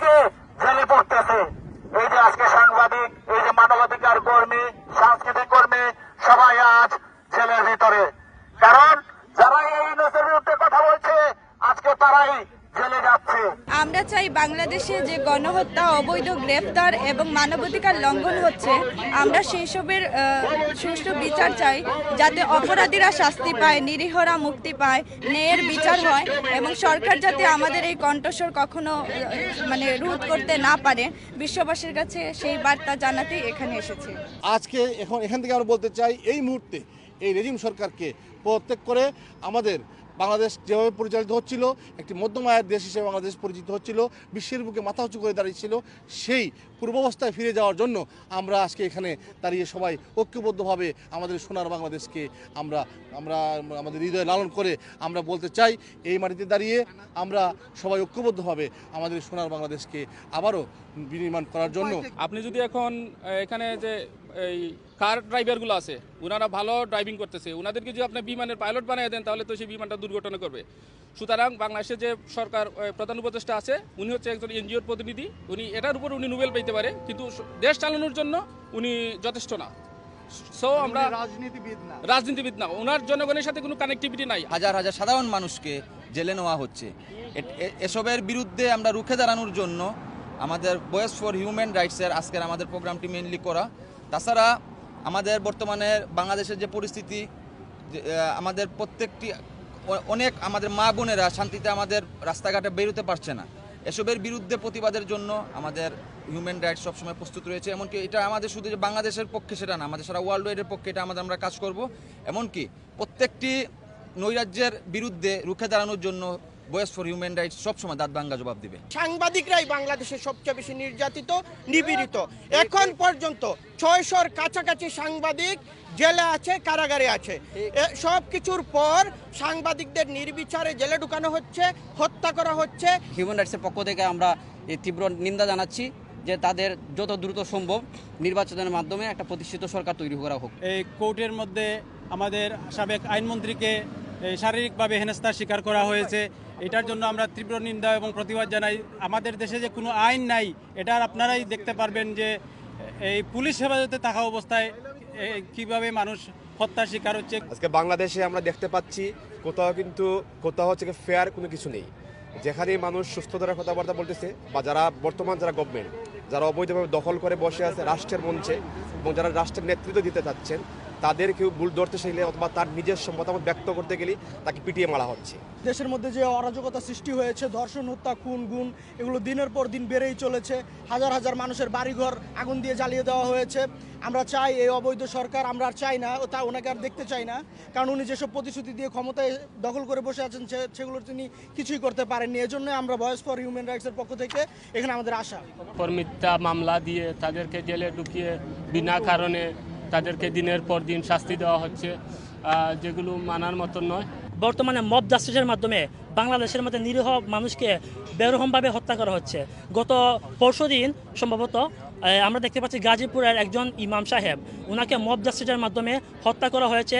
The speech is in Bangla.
আজকে জেলে পড়তেছে। এই যে আজকে সাংবাদিক, এই যে মানবাধিকার কর্মী, সাংস্কৃতিক কর্মী সবাই আজ জেলের ভিতরে। কারণ যারা এই ইউনূসের বিরুদ্ধে কথা বলছে আজকে তারাই জেলে যাচ্ছে। আমরা চাই বাংলাদেশে যে গণহত্যা, অবৈধ গ্রেফতার এবং মানবাধিকার লঙ্ঘন হচ্ছে, আমরা সেই সবের সুষ্ঠু বিচার চাই, যাতে অপরাধীরা শাস্তি পায়, নিরীহরা মুক্তি পায়, ন্যায়ের বিচার হয় এবং সরকার যাতে আমাদের এই কণ্ঠস্বর কখনো রোধ করতে না পারে, বিশ্ববাসীর কাছে সেই বার্তা জানাতেই এখানে এসেছি। আজকে এখান থেকে আমরা বলতে চাই, এই মুহূর্তে এই রেজিম সরকারকে প্রত্যেক করে আমাদের বাংলাদেশ যেভাবে পরিচালিত হচ্ছিল, একটি মধ্যম আয়ের দেশ হিসেবে বাংলাদেশ পরিচিত হচ্ছিল, বিশ্বের বুকে মাথা উঁচু করে দাঁড়িয়েছিল, সেই পূর্বাবস্থায় ফিরে যাওয়ার জন্য আমরা আজকে এখানে দাঁড়িয়ে সবাই ঐক্যবদ্ধভাবে আমাদের সোনার বাংলাদেশকে আমরা আমাদের হৃদয়ে লালন করে আমরা বলতে চাই, এই মাটিতে দাঁড়িয়ে আমরা সবাই ঐক্যবদ্ধভাবে আমাদের সোনার বাংলাদেশকে আবারও বিনির্মাণ করার জন্য। আপনি যদি এখন এখানে যে এই কার ড্রাইভারগুলো আছে, ওনারা ভালো ড্রাইভিং করতেছে, ওনাদেরকে যদি আপনি বিমানের পাইলট বানিয়ে দেন তাহলে তো সেই বিমানটা দুর্ঘটনা করবে। সুতরাং বাংলাদেশের যে সরকার প্রধান উপদেষ্টা আছে, উনি হচ্ছে একজন এনজিওর প্রতিনিধি, উনি এটার উপর উনি নোবেল পেতে পারে, কিন্তু দেশ চালানোর জন্য উনি যথেষ্ট না। সো আমরা রাজনীতিবিদ না, ওনার জনগণের সাথে কোনো কানেক্টিভিটি নাই। হাজার হাজার সাধারণ মানুষকে জেলে নেওয়া হচ্ছে। এসবের বিরুদ্ধে আমরা রুখে দাঁড়ানোর জন্য আমাদের ভয়েস ফর হিউম্যান রাইটসের আজকের আমাদের প্রোগ্রামটি মেইনলি করা। তাছাড়া আমাদের বর্তমানে বাংলাদেশের যে পরিস্থিতি, আমাদের প্রত্যেকটি অনেক আমাদের মা বোনেরা শান্তিতে আমাদের রাস্তাঘাটে বেরোতে পারছে না। এসবের বিরুদ্ধে প্রতিবাদের জন্য আমাদের হিউম্যান রাইটস সবসময় প্রস্তুত রয়েছে। এমনকি এটা আমাদের শুধু যে বাংলাদেশের পক্ষে সেটা না, আমাদের সারা ওয়ার্ল্ড ওয়াইডের পক্ষে এটা আমরা কাজ করব। এমনকি প্রত্যেকটি নৈরাজ্যের বিরুদ্ধে রুখে দাঁড়ানোর জন্য ভয়েস ফর হিউম্যান রাইটস সবসময় দাঁত ভাঙ্গা জবাব দেবে। সাংবাদিকরাই বাংলাদেশে সবচেয়ে বেশি নির্যাতিত, নিপীড়িত। এখন পর্যন্ত 600-র কাছাকাছি সাংবাদিক জেলে আছে, কারাগারে আছে। সব কিছুর পর সাংবাদিকদের নির্বিচারে জেলে ঢুকানো হচ্ছে, হত্যা করা হচ্ছে। হিউম্যান রাইটসের পক্ষ থেকে আমরা এই তীব্র নিন্দা জানাচ্ছি যে তাদের যত দ্রুত সম্ভব নির্বাচনের মাধ্যমে একটা প্রতিষ্ঠিত সরকার তৈরি করা হোক। এই কোর্টের মধ্যে আমাদের সাবেক আইনমন্ত্রীকে শারীরিকভাবে হেনস্থার শিকার করা হয়েছে। এটার জন্য আমরা তীব্র নিন্দা এবং প্রতিবাদ জানাই। আমাদের দেশে যে কোনো আইন নাই, এটা আপনারাই দেখতে পারবেন যে এই পুলিশ হেফাজতে থাকা অবস্থায় কিভাবে মানুষ হত্যার শিকার হচ্ছে। আজকে বাংলাদেশে আমরা দেখতে পাচ্ছি কোথাও হচ্ছে ফেয়ার কোনো কিছু নেই, যেখানে মানুষ সুস্থতার কথাবার্তা বলতেছে, বা যারা গভর্নমেন্ট যারা অবৈধভাবে দখল করে বসে আছে রাষ্ট্রের মঞ্চে এবং যারা রাষ্ট্রের নেতৃত্ব দিতে চাচ্ছেন, তাদের কেউ ভুল ধরতে চাইলে অথবা তার নিজস্ব মতামত ব্যক্ত করতে গেলে তাকে পিটিয়ে মারা হচ্ছে। দেশের মধ্যে যে অরাজকতা সৃষ্টি হয়েছে, ধর্ষণ, হত্যা, খুন, গুম, এগুলো দিনের পর দিন বেড়েই চলেছে। হাজার হাজার মানুষের বাড়িঘর আগুন দিয়ে জ্বালিয়ে দেওয়া হয়েছে। আমরা চাই এই অবৈধ সরকার, আমরা আর চাই না, তা ওনাকে আর দেখতে চাই না। কারণ উনি যেসব প্রতিশ্রুতি দিয়ে ক্ষমতায় দখল করে বসে আছেন সেগুলো তিনি কিছুই করতে পারেননি। এজন্য আমরা ভয়েস ফর হিউম্যান রাইটসের পক্ষ থেকে এখানে আমাদের আশা। মিথ্যা মামলা দিয়ে তাদেরকে জেলে ঢুকিয়ে বিনা কারণে তাদেরকে দিনের পর দিন শাস্তি দেওয়া হচ্ছে, যেগুলো মানার মতো নয়। বর্তমানে মব জাস্টিসের মাধ্যমে বাংলাদেশের মধ্যে নিরীহ মানুষকে বেরহমভাবে হত্যা করা হচ্ছে। গত পরশুদিন সম্ভবত আমরা দেখতে পাচ্ছি গাজীপুরের একজন ইমাম সাহেব, ওনাকে মব জাস্টিসের মাধ্যমে হত্যা করা হয়েছে।